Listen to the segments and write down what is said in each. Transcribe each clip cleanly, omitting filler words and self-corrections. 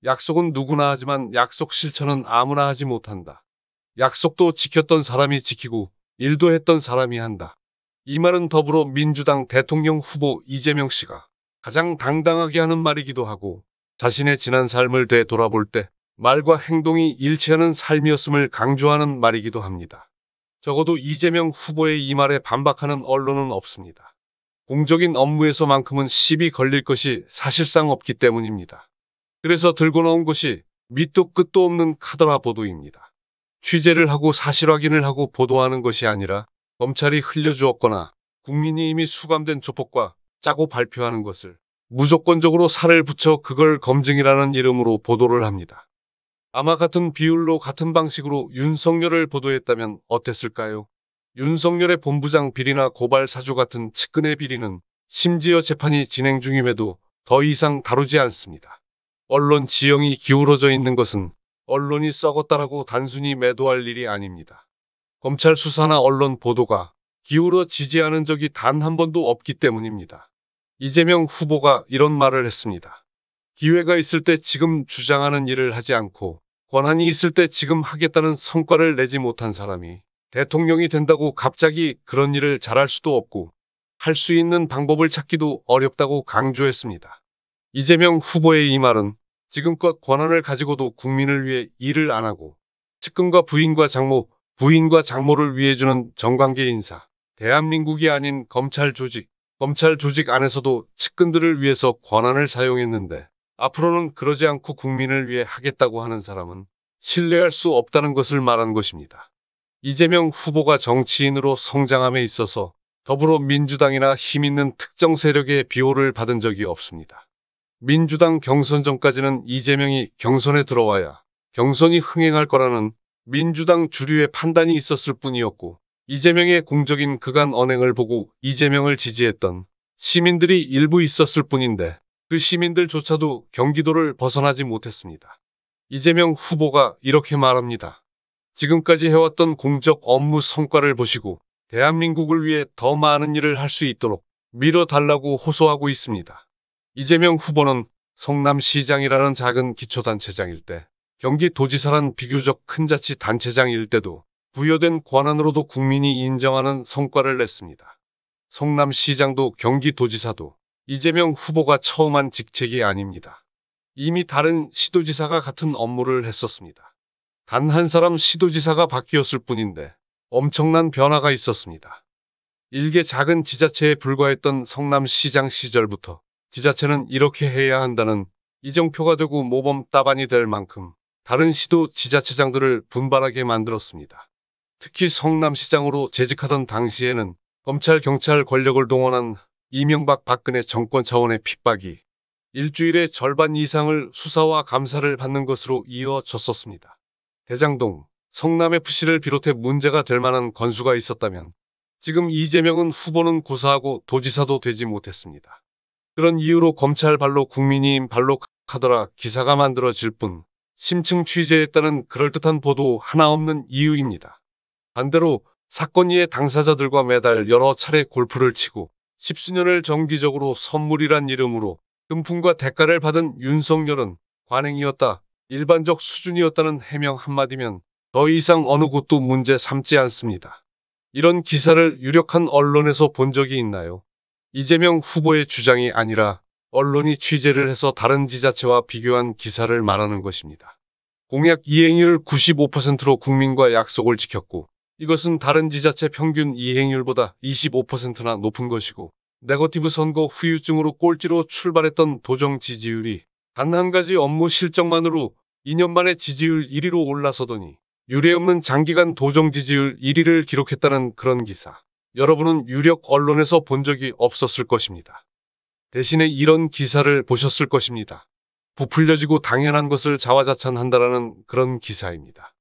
약속은 누구나 하지만 약속 실천은 아무나 하지 못한다. 약속도 지켰던 사람이 지키고 일도 했던 사람이 한다. 이 말은 더불어민주당 대통령 후보 이재명 씨가 가장 당당하게 하는 말이기도 하고 자신의 지난 삶을 되돌아볼 때 말과 행동이 일치하는 삶이었음을 강조하는 말이기도 합니다. 적어도 이재명 후보의 이 말에 반박하는 언론은 없습니다. 공적인 업무에서만큼은 시비 걸릴 것이 사실상 없기 때문입니다. 그래서 들고 나온 것이 밑도 끝도 없는 카더라 보도입니다. 취재를 하고 사실 확인을 하고 보도하는 것이 아니라 검찰이 흘려주었거나 국민이 이미 수감된 조폭과 짜고 발표하는 것을 무조건적으로 살을 붙여 그걸 검증이라는 이름으로 보도를 합니다. 아마 같은 비율로 같은 방식으로 윤석열을 보도했다면 어땠을까요? 윤석열의 본부장 비리나 고발 사주 같은 측근의 비리는 심지어 재판이 진행 중임에도 더 이상 다루지 않습니다. 언론 지형이 기울어져 있는 것은 언론이 썩었다라고 단순히 매도할 일이 아닙니다. 검찰 수사나 언론 보도가 기울어지지 않은 적이 단 한 번도 없기 때문입니다. 이재명 후보가 이런 말을 했습니다. 기회가 있을 때 지금 주장하는 일을 하지 않고 권한이 있을 때 지금 하겠다는 성과를 내지 못한 사람이 대통령이 된다고 갑자기 그런 일을 잘할 수도 없고 할 수 있는 방법을 찾기도 어렵다고 강조했습니다. 이재명 후보의 이 말은 지금껏 권한을 가지고도 국민을 위해 일을 안 하고 측근과 부인과 장모, 부인과 장모를 위해 주는 정관계 인사, 대한민국이 아닌 검찰 조직 안에서도 측근들을 위해서 권한을 사용했는데 앞으로는 그러지 않고 국민을 위해 하겠다고 하는 사람은 신뢰할 수 없다는 것을 말한 것입니다. 이재명 후보가 정치인으로 성장함에 있어서 더불어민주당이나 힘있는 특정 세력의 비호를 받은 적이 없습니다. 민주당 경선 전까지는 이재명이 경선에 들어와야 경선이 흥행할 거라는 민주당 주류의 판단이 있었을 뿐이었고 이재명의 공적인 그간 언행을 보고 이재명을 지지했던 시민들이 일부 있었을 뿐인데 그 시민들조차도 경기도를 벗어나지 못했습니다. 이재명 후보가 이렇게 말합니다. 지금까지 해왔던 공적 업무 성과를 보시고 대한민국을 위해 더 많은 일을 할 수 있도록 밀어달라고 호소하고 있습니다. 이재명 후보는 성남시장이라는 작은 기초단체장일 때 경기도지사란 비교적 큰 자치단체장일 때도 부여된 권한으로도 국민이 인정하는 성과를 냈습니다. 성남시장도 경기도지사도 이재명 후보가 처음 한 직책이 아닙니다. 이미 다른 시도지사가 같은 업무를 했었습니다. 단 한 사람 시도지사가 바뀌었을 뿐인데 엄청난 변화가 있었습니다. 일개 작은 지자체에 불과했던 성남시장 시절부터 지자체는 이렇게 해야 한다는 이정표가 되고 모범 따반이 될 만큼 다른 시도 지자체장들을 분발하게 만들었습니다. 특히 성남시장으로 재직하던 당시에는 검찰, 경찰 권력을 동원한 이명박 박근혜 정권 차원의 핍박이 일주일에 절반 이상을 수사와 감사를 받는 것으로 이어졌었습니다. 대장동, 성남FC를 비롯해 문제가 될 만한 건수가 있었다면 지금 이재명은 후보는 고사하고 도지사도 되지 못했습니다. 그런 이유로 검찰 발로 국민의힘 발로 카더라 기사가 만들어질 뿐 심층 취재했다는 그럴듯한 보도 하나 없는 이유입니다. 반대로 사건 이해 당사자들과 매달 여러 차례 골프를 치고 십수년을 정기적으로 선물이란 이름으로 금품과 대가를 받은 윤석열은 관행이었다, 일반적 수준이었다는 해명 한마디면 더 이상 어느 곳도 문제 삼지 않습니다. 이런 기사를 유력한 언론에서 본 적이 있나요? 이재명 후보의 주장이 아니라 언론이 취재를 해서 다른 지자체와 비교한 기사를 말하는 것입니다. 공약 이행률 95%로 국민과 약속을 지켰고 이것은 다른 지자체 평균 이행률보다 25%나 높은 것이고 네거티브 선거 후유증으로 꼴찌로 출발했던 도정 지지율이 단 한 가지 업무 실적만으로 2년 만에 지지율 1위로 올라서더니 유례없는 장기간 도정 지지율 1위를 기록했다는 그런 기사. 여러분은 유력 언론에서 본 적이 없었을 것입니다. 대신에 이런 기사를 보셨을 것입니다. 부풀려지고 당연한 것을 자화자찬한다라는 그런 기사입니다.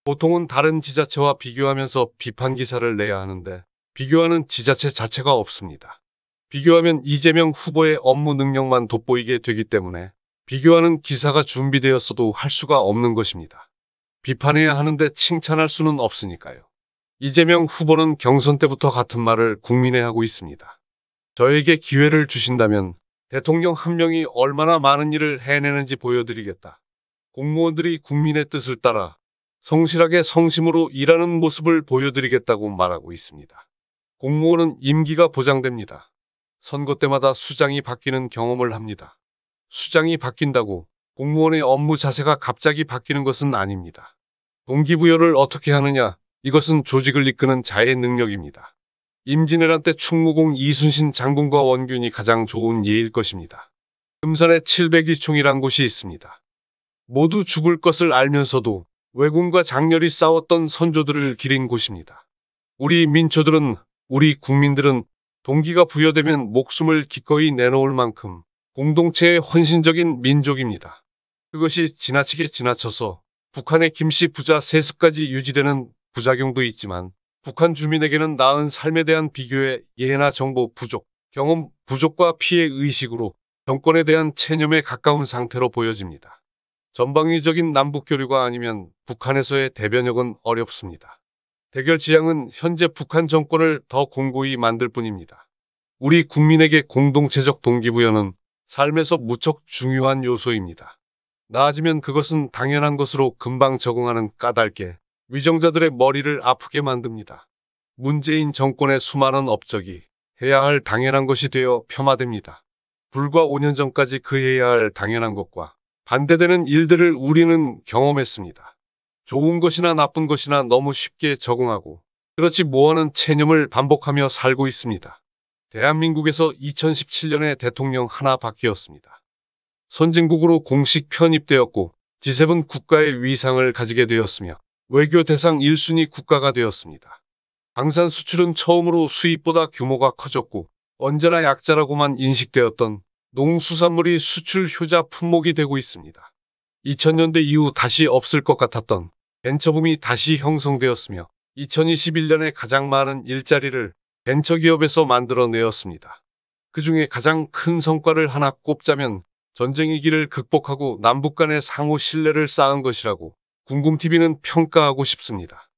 보통은 다른 지자체와 비교하면서 비판 기사를 내야 하는데 비교하는 지자체 자체가 없습니다. 비교하면 이재명 후보의 업무 능력만 돋보이게 되기 때문에 비교하는 기사가 준비되었어도 할 수가 없는 것입니다. 비판해야 하는데 칭찬할 수는 없으니까요. 이재명 후보는 경선 때부터 같은 말을 국민에 하고 있습니다. 저에게 기회를 주신다면 대통령 한 명이 얼마나 많은 일을 해내는지 보여드리겠다. 공무원들이 국민의 뜻을 따라 성실하게 성심으로 일하는 모습을 보여드리겠다고 말하고 있습니다. 공무원은 임기가 보장됩니다. 선거 때마다 수장이 바뀌는 경험을 합니다. 수장이 바뀐다고 공무원의 업무 자세가 갑자기 바뀌는 것은 아닙니다. 동기부여를 어떻게 하느냐, 이것은 조직을 이끄는 자의 능력입니다. 임진왜란 때 충무공 이순신 장군과 원균이 가장 좋은 예일 것입니다. 금산에 702총이란 곳이 있습니다. 모두 죽을 것을 알면서도 왜군과 장렬히 싸웠던 선조들을 기린 곳입니다. 우리 민초들은, 우리 국민들은 동기가 부여되면 목숨을 기꺼이 내놓을 만큼 공동체의 헌신적인 민족입니다. 그것이 지나치게 지나쳐서 북한의 김씨 부자 세습까지 유지되는 부작용도 있지만 북한 주민에게는 나은 삶에 대한 비교의 예나 정보 부족, 경험 부족과 피해 의식으로 정권에 대한 체념에 가까운 상태로 보여집니다. 전방위적인 남북 교류가 아니면 북한에서의 대변역은 어렵습니다. 대결 지향은 현재 북한 정권을 더 공고히 만들 뿐입니다. 우리 국민에게 공동체적 동기부여는 삶에서 무척 중요한 요소입니다. 나아지면 그것은 당연한 것으로 금방 적응하는 까닭에 위정자들의 머리를 아프게 만듭니다. 문재인 정권의 수많은 업적이 해야 할 당연한 것이 되어 폄하됩니다. 불과 5년 전까지 그 해야 할 당연한 것과 반대되는 일들을 우리는 경험했습니다. 좋은 것이나 나쁜 것이나 너무 쉽게 적응하고 그렇지 못하는 체념을 반복하며 살고 있습니다. 대한민국에서 2017년에 대통령 하나 바뀌었습니다. 선진국으로 공식 편입되었고 G7 국가의 위상을 가지게 되었으며 외교 대상 1순위 국가가 되었습니다. 방산 수출은 처음으로 수입보다 규모가 커졌고 언제나 약자라고만 인식되었던 농수산물이 수출 효자 품목이 되고 있습니다. 2000년대 이후 다시 없을 것 같았던 벤처붐이 다시 형성되었으며 2021년에 가장 많은 일자리를 벤처기업에서 만들어내었습니다. 그 중에 가장 큰 성과를 하나 꼽자면 전쟁 위기를 극복하고 남북 간의 상호 신뢰를 쌓은 것이라고 궁금TV는 평가하고 싶습니다.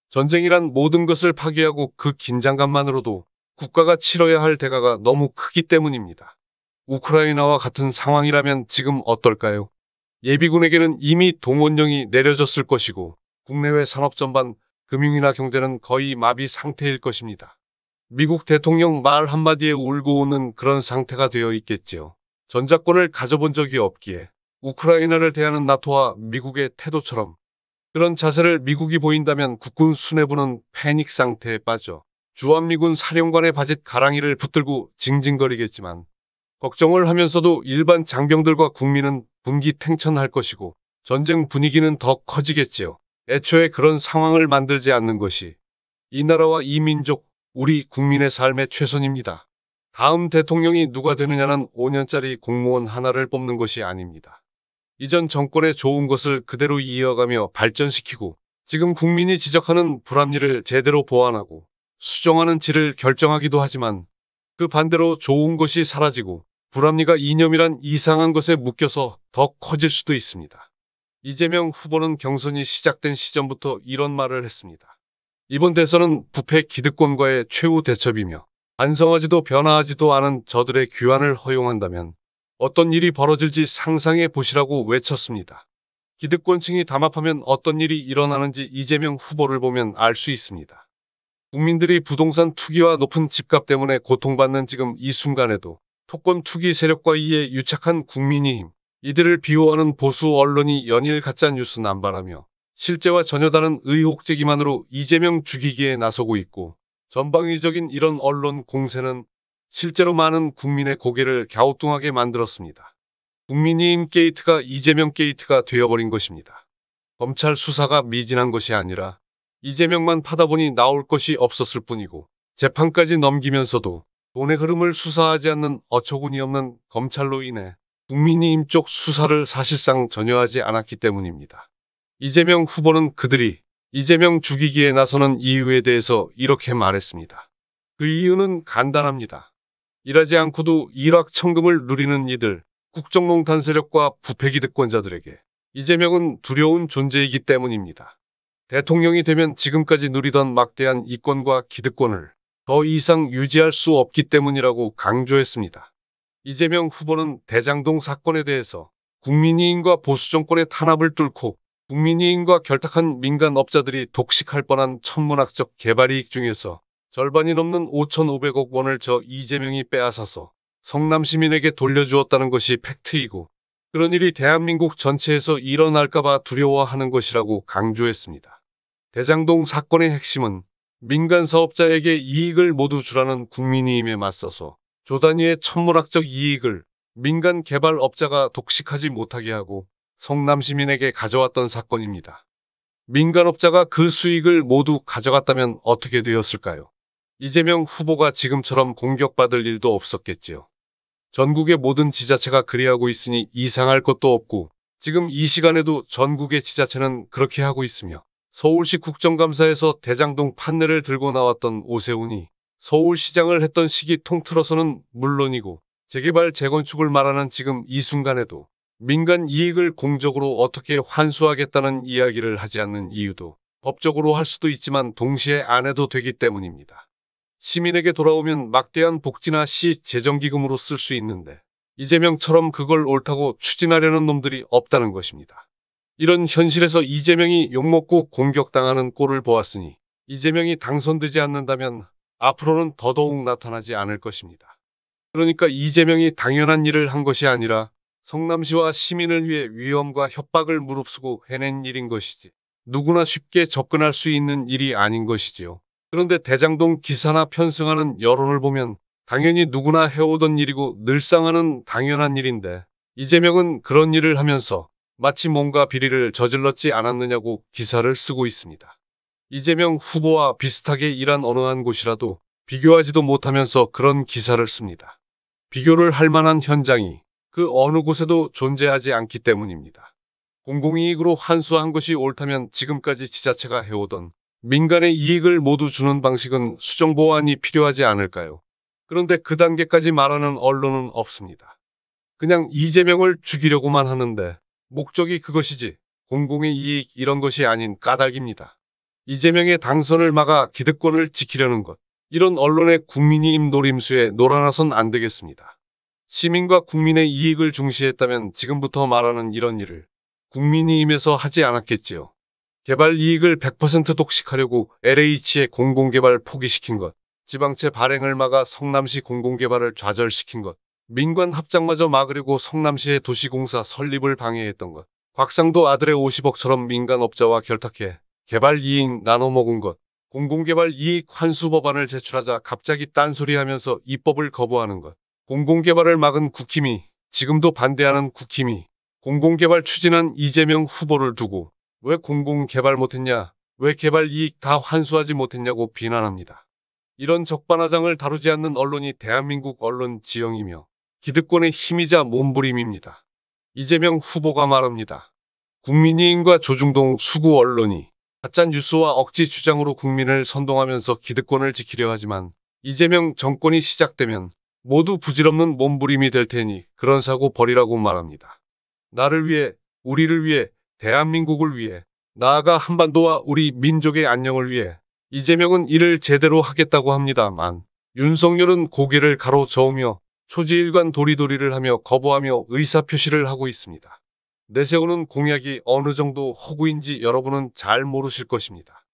전쟁이란 모든 것을 파괴하고 그 긴장감만으로도 국가가 치러야 할 대가가 너무 크기 때문입니다. 우크라이나와 같은 상황이라면 지금 어떨까요? 예비군에게는 이미 동원령이 내려졌을 것이고 국내외 산업 전반, 금융이나 경제는 거의 마비 상태일 것입니다. 미국 대통령 말 한마디에 울고 오는 그런 상태가 되어 있겠지요. 전작권을 가져본 적이 없기에 우크라이나를 대하는 나토와 미국의 태도처럼 그런 자세를 미국이 보인다면 국군 수뇌부는 패닉 상태에 빠져 주한미군 사령관의 바짓 가랑이를 붙들고 징징거리겠지만 걱정을 하면서도 일반 장병들과 국민은 분기탱천할 것이고 전쟁 분위기는 더 커지겠지요. 애초에 그런 상황을 만들지 않는 것이 이 나라와 이 민족, 우리 국민의 삶의 최선입니다. 다음 대통령이 누가 되느냐는 5년짜리 공무원 하나를 뽑는 것이 아닙니다. 이전 정권의 좋은 것을 그대로 이어가며 발전시키고 지금 국민이 지적하는 불합리를 제대로 보완하고 수정하는 질을 결정하기도 하지만 그 반대로 좋은 것이 사라지고 불합리가 이념이란 이상한 것에 묶여서 더 커질 수도 있습니다. 이재명 후보는 경선이 시작된 시점부터 이런 말을 했습니다. 이번 대선은 부패 기득권과의 최후 대첩이며 반성하지도 변화하지도 않은 저들의 귀환을 허용한다면 어떤 일이 벌어질지 상상해 보시라고 외쳤습니다. 기득권층이 담합하면 어떤 일이 일어나는지 이재명 후보를 보면 알 수 있습니다. 국민들이 부동산 투기와 높은 집값 때문에 고통받는 지금 이 순간에도 토권 투기 세력과 이에 유착한 국민의힘, 이들을 비호하는 보수 언론이 연일 가짜뉴스 남발하며 실제와 전혀 다른 의혹 제기만으로 이재명 죽이기에 나서고 있고 전방위적인 이런 언론 공세는 실제로 많은 국민의 고개를 갸우뚱하게 만들었습니다. 국민의힘 게이트가 이재명 게이트가 되어버린 것입니다. 검찰 수사가 미진한 것이 아니라 이재명만 파다 보니 나올 것이 없었을 뿐이고 재판까지 넘기면서도 돈의 흐름을 수사하지 않는 어처구니 없는 검찰로 인해 국민의힘 쪽 수사를 사실상 전혀 하지 않았기 때문입니다. 이재명 후보는 그들이 이재명 죽이기에 나서는 이유에 대해서 이렇게 말했습니다. 그 이유는 간단합니다. 일하지 않고도 일확천금을 누리는 이들, 국정농단 세력과 부패기득권자들에게 이재명은 두려운 존재이기 때문입니다. 대통령이 되면 지금까지 누리던 막대한 이권과 기득권을 더 이상 유지할 수 없기 때문이라고 강조했습니다. 이재명 후보는 대장동 사건에 대해서 국민의힘과 보수정권의 탄압을 뚫고 국민의힘과 결탁한 민간업자들이 독식할 뻔한 천문학적 개발이익 중에서 절반이 넘는 5,500억 원을 저 이재명이 빼앗아서 성남 시민에게 돌려주었다는 것이 팩트이고, 그런 일이 대한민국 전체에서 일어날까봐 두려워하는 것이라고 강조했습니다. 대장동 사건의 핵심은 민간 사업자에게 이익을 모두 주라는 국민의힘에 맞서서 조 단위의 천문학적 이익을 민간 개발업자가 독식하지 못하게 하고 성남 시민에게 가져왔던 사건입니다. 민간업자가 그 수익을 모두 가져갔다면 어떻게 되었을까요? 이재명 후보가 지금처럼 공격받을 일도 없었겠지요. 전국의 모든 지자체가 그리하고 있으니 이상할 것도 없고, 지금 이 시간에도 전국의 지자체는 그렇게 하고 있으며, 서울시 국정감사에서 대장동 판례를 들고 나왔던 오세훈이 서울시장을 했던 시기 통틀어서는 물론이고, 재개발 재건축을 말하는 지금 이 순간에도 민간 이익을 공적으로 어떻게 환수하겠다는 이야기를 하지 않는 이유도 법적으로 할 수도 있지만 동시에 안 해도 되기 때문입니다. 시민에게 돌아오면 막대한 복지나 시 재정기금으로 쓸 수 있는데 이재명처럼 그걸 옳다고 추진하려는 놈들이 없다는 것입니다. 이런 현실에서 이재명이 욕먹고 공격당하는 꼴을 보았으니 이재명이 당선되지 않는다면 앞으로는 더더욱 나타나지 않을 것입니다. 그러니까 이재명이 당연한 일을 한 것이 아니라 성남시와 시민을 위해 위험과 협박을 무릅쓰고 해낸 일인 것이지 누구나 쉽게 접근할 수 있는 일이 아닌 것이지요. 그런데 대장동 기사나 편승하는 여론을 보면 당연히 누구나 해오던 일이고 늘상하는 당연한 일인데 이재명은 그런 일을 하면서 마치 뭔가 비리를 저질렀지 않았느냐고 기사를 쓰고 있습니다. 이재명 후보와 비슷하게 일한 어느 한 곳이라도 비교하지도 못하면서 그런 기사를 씁니다. 비교를 할 만한 현장이 그 어느 곳에도 존재하지 않기 때문입니다. 공공이익으로 환수한 것이 옳다면 지금까지 지자체가 해오던 민간의 이익을 모두 주는 방식은 수정보완이 필요하지 않을까요? 그런데 그 단계까지 말하는 언론은 없습니다. 그냥 이재명을 죽이려고만 하는데 목적이 그것이지 공공의 이익 이런 것이 아닌 까닭입니다. 이재명의 당선을 막아 기득권을 지키려는 것. 이런 언론의 국민의힘 노림수에 놀아나선 안 되겠습니다. 시민과 국민의 이익을 중시했다면 지금부터 말하는 이런 일을 국민의힘에서 하지 않았겠지요. 개발 이익을 100% 독식하려고 LH의 공공개발 포기시킨 것, 지방채 발행을 막아 성남시 공공개발을 좌절시킨 것, 민관 합작마저 막으려고 성남시의 도시공사 설립을 방해했던 것, 곽상도 아들의 50억처럼 민간업자와 결탁해 개발 이익 나눠먹은 것, 공공개발 이익 환수 법안을 제출하자 갑자기 딴소리하면서 입법을 거부하는 것, 공공개발을 막은 국힘이, 지금도 반대하는 국힘이, 공공개발 추진한 이재명 후보를 두고 왜 공공개발 못했냐, 왜 개발 이익 다 환수하지 못했냐고 비난합니다. 이런 적반하장을 다루지 않는 언론이 대한민국 언론 지형이며 기득권의 힘이자 몸부림입니다. 이재명 후보가 말합니다. 국민의힘과 조중동 수구 언론이 가짜뉴스와 억지 주장으로 국민을 선동하면서 기득권을 지키려 하지만 이재명 정권이 시작되면 모두 부질없는 몸부림이 될 테니 그런 사고 버리라고 말합니다. 나를 위해, 우리를 위해, 대한민국을 위해, 나아가 한반도와 우리 민족의 안녕을 위해 이재명은 일을 제대로 하겠다고 합니다만 윤석열은 고개를 가로저으며 초지일관 도리도리를 하며 거부하며 의사표시를 하고 있습니다. 내세우는 공약이 어느 정도 허구인지 여러분은 잘 모르실 것입니다.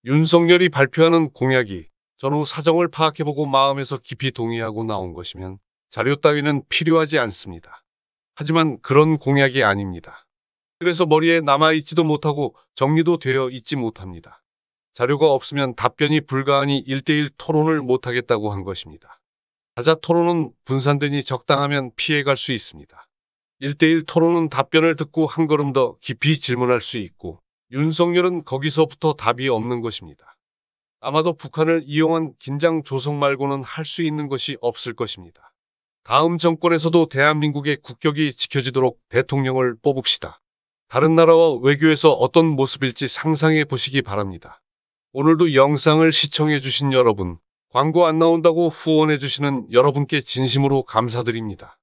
윤석열이 발표하는 공약이 전후 사정을 파악해보고 마음에서 깊이 동의하고 나온 것이면 자료 따위는 필요하지 않습니다. 하지만 그런 공약이 아닙니다. 그래서 머리에 남아있지도 못하고 정리도 되어 있지 못합니다. 자료가 없으면 답변이 불가하니 1대1 토론을 못하겠다고 한 것입니다. 가짜 토론은 분산되니 적당하면 피해갈 수 있습니다. 1대1 토론은 답변을 듣고 한 걸음 더 깊이 질문할 수 있고 윤석열은 거기서부터 답이 없는 것입니다. 아마도 북한을 이용한 긴장 조성 말고는 할 수 있는 것이 없을 것입니다. 다음 정권에서도 대한민국의 국격이 지켜지도록 대통령을 뽑읍시다. 다른 나라와 외교에서 어떤 모습일지 상상해 보시기 바랍니다. 오늘도 영상을 시청해 주신 여러분, 광고 안 나온다고 후원해 주시는 여러분께 진심으로 감사드립니다.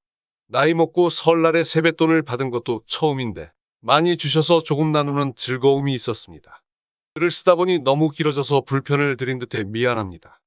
나이 먹고 설날에 세뱃돈을 받은 것도 처음인데 많이 주셔서 조금 나누는 즐거움이 있었습니다. 글을 쓰다 보니 너무 길어져서 불편을 드린 듯해 미안합니다.